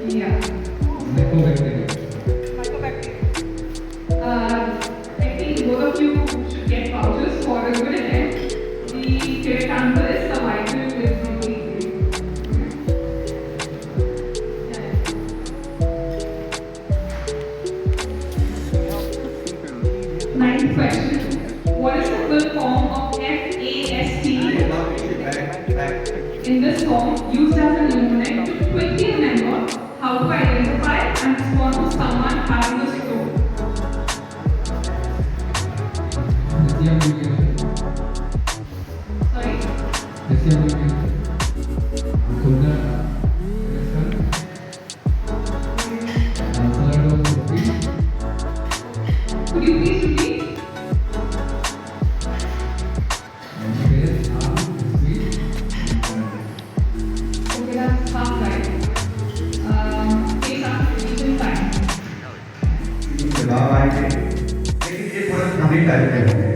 Yeah. Mycobacteria. I think both of you should get vouchers for a good attempt. The correct answer is survival with complete. Ninth question. What is the full form of FAST? In this form, used as a mnemonic to quickly remember how to identify and respond to someone having a stroke. Sorry? Could you please repeat? Okay, that's half right. Take up revision time. जवाब आएंगे लेकिन ये थोड़ा funny type के होंगे।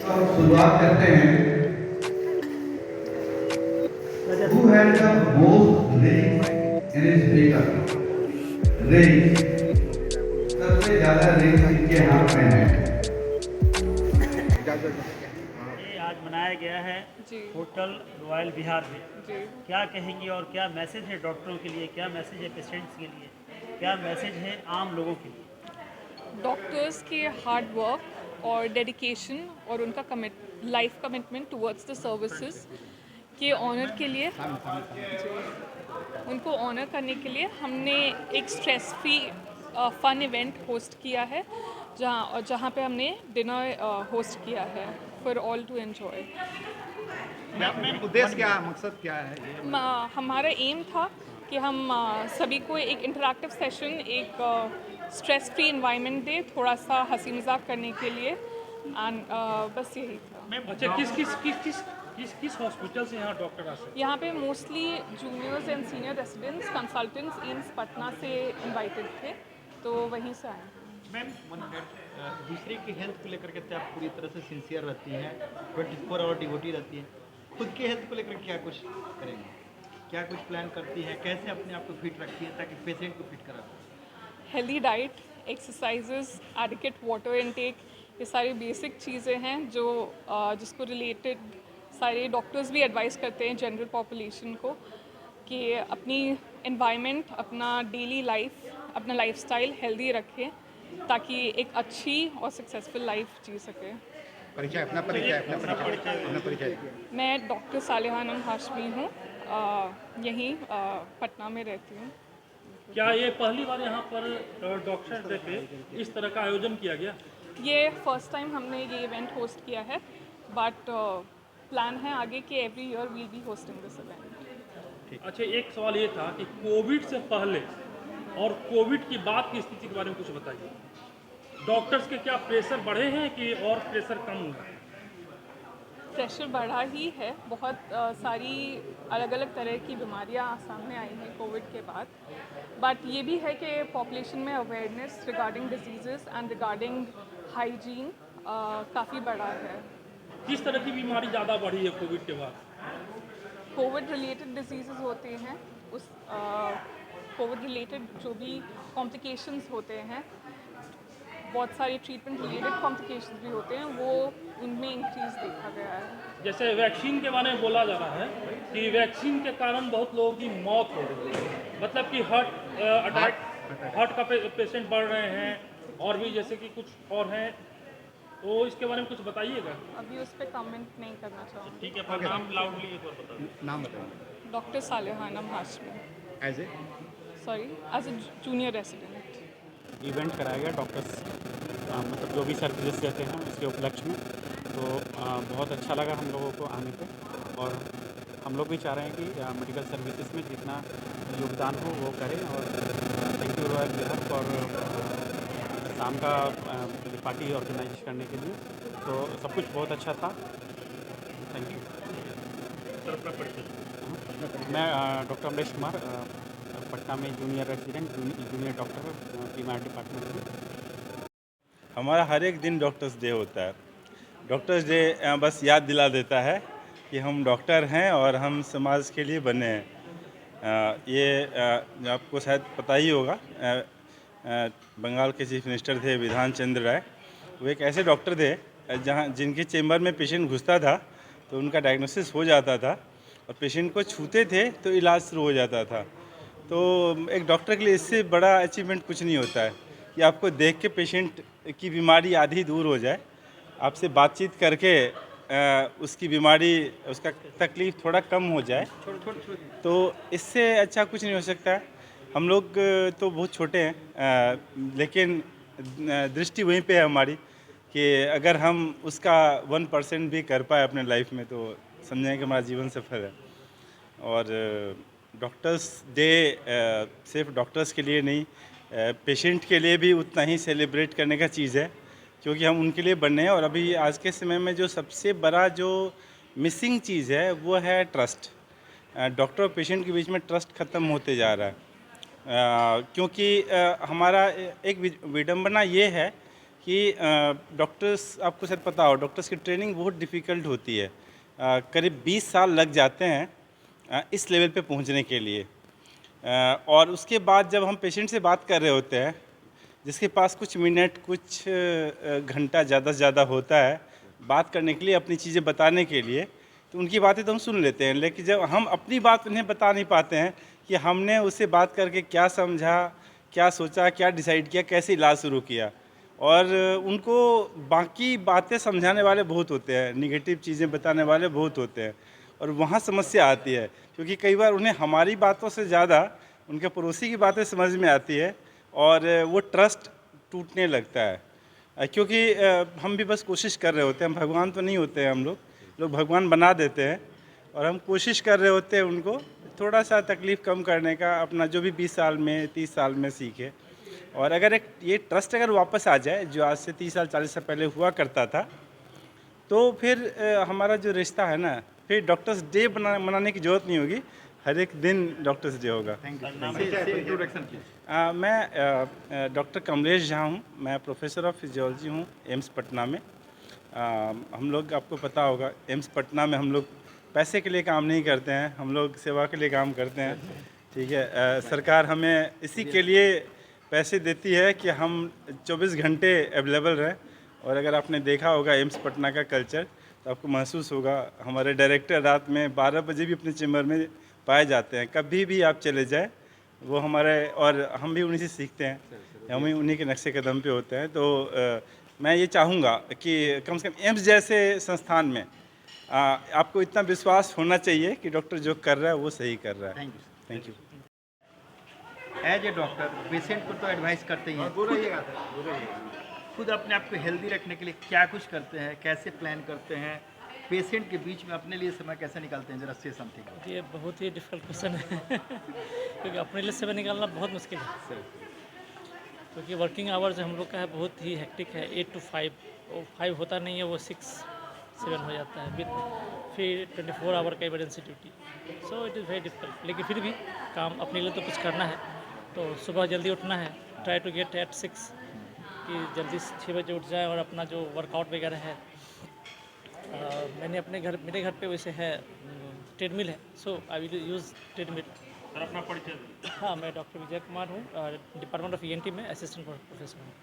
तो हम शुरुआत करते हैं। Who had the most rings in his finger? Rings सबसे ज्यादा रिंग्स इनके हाथ में है। ये आज मनाया गया है होटल रॉयल विहार में। क्या कहेंगे और क्या मैसेज है डॉक्टरों के लिए, क्या मैसेज है पेशेंट्स के लिए, क्या मैसेज है आम लोगों के लिए? डॉक्टर्स के हार्ड वर्क और डेडिकेशन और उनका life commitment towards the services के ऑनर के लिए, उनको ऑनर करने के लिए हमने एक stress free fun event host किया है, जहाँ पे हमने डिनर होस्ट किया है फॉर ऑल टू एंजॉय। उद्देश्य क्या, मकसद क्या है? हमारा एम था कि हम सभी को एक इंटरैक्टिव सेशन, एक स्ट्रेस फ्री इन्वायरमेंट दे, थोड़ा सा हंसी मजाक करने के लिए, एंड बस यही था। मैम, अच्छा किस हॉस्पिटल से यहाँ डॉक्टर आ सकते? यहाँ पे mostly juniors and senior residents consultants AIIMS Patna से इनवाइटेड थे, तो वहीं से आए। मैम, दूसरे की हेल्थ को लेकर के आप पूरी तरह से सिंसियर रहती हैं, 24 आवर डिवोटी रहती हैं, खुद की हेल्थ को लेकर क्या कुछ करेंगे, क्या कुछ प्लान करती हैं, कैसे अपने आप को फिट रखती हैं ताकि पेशेंट को फिट करा? Healthy diet, exercises, adequate water intake, ये सारी बेसिक चीज़ें हैं जो जिसको रिलेटेड सारे डॉक्टर्स भी एडवाइस करते हैं जनरल पॉपुलेशन को कि अपनी एनवायरनमेंट, अपना डेली लाइफ, अपना लाइफस्टाइल हेल्दी रखें ताकि एक अच्छी और सक्सेसफुल लाइफ जी सके। अपना परिचय। मैं डॉक्टर सालेहा अनम हाशमी हूँ, यहीं पटना में रहती हूँ। क्या ये पहली बार यहाँ पर डॉक्टर डे पे इस तरह का आयोजन किया गया? ये फर्स्ट टाइम हमने ये इवेंट होस्ट किया है, बट प्लान है आगे कि every year will be hosting this event. अच्छा, एक सवाल ये था कि कोविड से पहले और कोविड की बाद की स्थिति के बारे में कुछ बताइए। डॉक्टर्स के क्या प्रेशर बढ़े हैं कि और प्रेशर कम हुआ? प्रेशर बढ़ा ही है, बहुत सारी अलग अलग तरह की बीमारियां सामने आई हैं कोविड के बाद, बट ये भी है कि पॉपुलेशन में awareness regarding diseases and regarding hygiene काफ़ी बढ़ा है। किस तरह की बीमारी ज़्यादा बढ़ी है कोविड के बाद? कोविड रिलेटेड डिजीज़ेस होते हैं, उस कोविड रिलेटेड जो भी कॉम्प्लिकेशंस होते हैं, बहुत सारे ट्रीटमेंट रिलेटेड कॉम्प्लिकेशंस भी होते हैं, वो उनमें इंक्रीज देखा गया है। जैसे वैक्सीन के बारे में बोला जा रहा है कि वैक्सीन के कारण बहुत लोगों की मौत हो रही है, मतलब कि हार्ट का पेशेंट बढ़ रहे हैं और भी जैसे कि कुछ और हैं, तो इसके बारे में कुछ बताइएगा। अभी उस पर कमेंट नहीं करना चाहूँगी। ठीक है, पर नाम लाउडली एक बार बता दीजिए। नाम बताइए। Doctor Saleha Anam Hashmi, as a junior resident. Event कराया गया डॉक्टर्स, मतलब जो भी सर्विसेज देते हैं उसके उपलक्ष्य में, तो बहुत अच्छा लगा हम लोगों को आने पे, और हम लोग भी चाह रहे हैं कि मेडिकल सर्विसेज में जितना योगदान हो वो करें। और thank you royal Vihar for शाम का पार्टी ऑर्गेनाइज करने के लिए, तो सब कुछ बहुत अच्छा था। Thank you. मैं डॉक्टर अमरेश कुमार, पटना में जूनियर रेसिडेंट, जूनियर डॉक्टर बीमार डिपार्टमेंट में। हमारा हर एक दिन डॉक्टर्स डे होता है। डॉक्टर्स डे बस याद दिला देता है कि हम डॉक्टर हैं और हम समाज के लिए बने हैं। आपको शायद पता ही होगा, बंगाल के चीफ मिनिस्टर थे विधान चंद्र राय। वो एक ऐसे डॉक्टर थे जहाँ जिनके चेंबर में पेशेंट घुसता था तो उनका डायग्नोसिस हो जाता था, और पेशेंट को छूते थे तो इलाज शुरू हो जाता था। तो एक डॉक्टर के लिए इससे बड़ा अचीवमेंट कुछ नहीं होता है कि आपको देख के पेशेंट की बीमारी आधी दूर हो जाए, आपसे बातचीत करके उसकी बीमारी, उसका तकलीफ़ थोड़ा कम हो जाए, तो इससे अच्छा कुछ नहीं हो सकता है। हम लोग तो बहुत छोटे हैं, लेकिन दृष्टि वहीं पे है हमारी कि अगर हम उसका 1% भी कर पाए अपने लाइफ में तो समझें कि हमारा जीवन सफल है। और डॉक्टर्स डे सिर्फ डॉक्टर्स के लिए नहीं, पेशेंट के लिए भी उतना ही सेलिब्रेट करने का चीज़ है, क्योंकि हम उनके लिए बने हैं। और अभी आज के समय में जो सबसे बड़ा जो मिसिंग चीज़ है वो है ट्रस्ट। डॉक्टर और पेशेंट के बीच में ट्रस्ट ख़त्म होते जा रहा है, क्योंकि हमारा एक विडंबना ये है कि डॉक्टर्स, आपको शायद पता हो, डॉक्टर्स की ट्रेनिंग बहुत डिफ़िकल्ट होती है। करीब 20 साल लग जाते हैं इस लेवल पे पहुंचने के लिए। और उसके बाद जब हम पेशेंट से बात कर रहे होते हैं, जिसके पास कुछ मिनट, कुछ घंटा ज़्यादा से ज़्यादा होता है बात करने के लिए, अपनी चीज़ें बताने के लिए, तो उनकी बातें तो हम सुन लेते हैं, लेकिन जब हम अपनी बात उन्हें बता नहीं पाते हैं कि हमने उससे बात करके क्या समझा, क्या सोचा, क्या डिसाइड किया, कैसे इलाज शुरू किया। और उनको बाकी बातें समझाने वाले बहुत होते हैं, निगेटिव चीज़ें बताने वाले बहुत होते हैं, और वहाँ समस्या आती है, क्योंकि कई बार उन्हें हमारी बातों से ज़्यादा उनके पड़ोसी की बातें समझ में आती है, और वो ट्रस्ट टूटने लगता है। क्योंकि हम भी बस कोशिश कर रहे होते हैं, हम भगवान तो नहीं होते हैं, हम लोग भगवान बना देते हैं, और हम कोशिश कर रहे होते हैं उनको थोड़ा सा तकलीफ़ कम करने का, अपना जो भी 20 साल में 30 साल में सीखे। और अगर ये ट्रस्ट अगर वापस आ जाए जो आज से 30 साल 40 साल पहले हुआ करता था, तो फिर हमारा जो रिश्ता है ना, फिर डॉक्टर्स डे मनाने की ज़रूरत नहीं होगी, हर एक दिन डॉक्टर्स डे होगा। मैं डॉक्टर कमलेश झा हूँ, मैं प्रोफेसर ऑफ फिजियोलॉजी हूँ एम्स पटना में। हम लोग, आपको पता होगा, एम्स पटना में हम लोग पैसे के लिए काम नहीं करते हैं, हम लोग सेवा के लिए काम करते हैं, ठीक है। सरकार हमें इसी के लिए पैसे देती है कि हम 24 घंटे अवेलेबल रहें। और अगर आपने देखा होगा एम्स पटना का कल्चर, तो आपको महसूस होगा, हमारे डायरेक्टर रात में 12 बजे भी अपने चैम्बर में पाए जाते हैं, कभी भी आप चले जाएं, वो हमारे, और हम भी उन्हीं से सीखते हैं, हम ही उन्हीं के नक्शे कदम पे होते हैं। तो मैं ये चाहूँगा कि कम से कम एम्स जैसे संस्थान में आपको इतना विश्वास होना चाहिए कि डॉक्टर जो कर रहा है वो सही कर रहा है। Thank you. As a doctor patient को तो एडवाइस करते ही हैं, खुद अपने आप को हेल्दी रखने के लिए क्या कुछ करते हैं, कैसे प्लान करते हैं, पेशेंट के बीच में अपने लिए समय कैसे निकालते हैं, जरा से समथिंग। ये बहुत ही डिफ़िकल्ट क्वेश्चन है क्योंकि अपने लिए समय निकालना बहुत मुश्किल है, क्योंकि वर्किंग आवर्स हम लोग का है बहुत ही हेक्टिक है। 8 to 5, वो 5 होता नहीं है, वो 6-7 हो जाता है, विद फिर 24 आवर का emergency duty. So it is very difficult, लेकिन फिर भी काम अपने लिए तो कुछ करना है। तो सुबह जल्दी उठना है, ट्राई टू गेट एट 6, कि जल्दी 6 बजे उठ जाए, और अपना जो वर्कआउट वगैरह है, मेरे घर पे वैसे है ट्रेडमिल है, so I will use treadmill. Sir अपना परिचय। हाँ, मैं डॉक्टर विजय कुमार हूँ, डिपार्टमेंट ऑफ ENT में असिस्टेंट प्रोफेसर हूँ।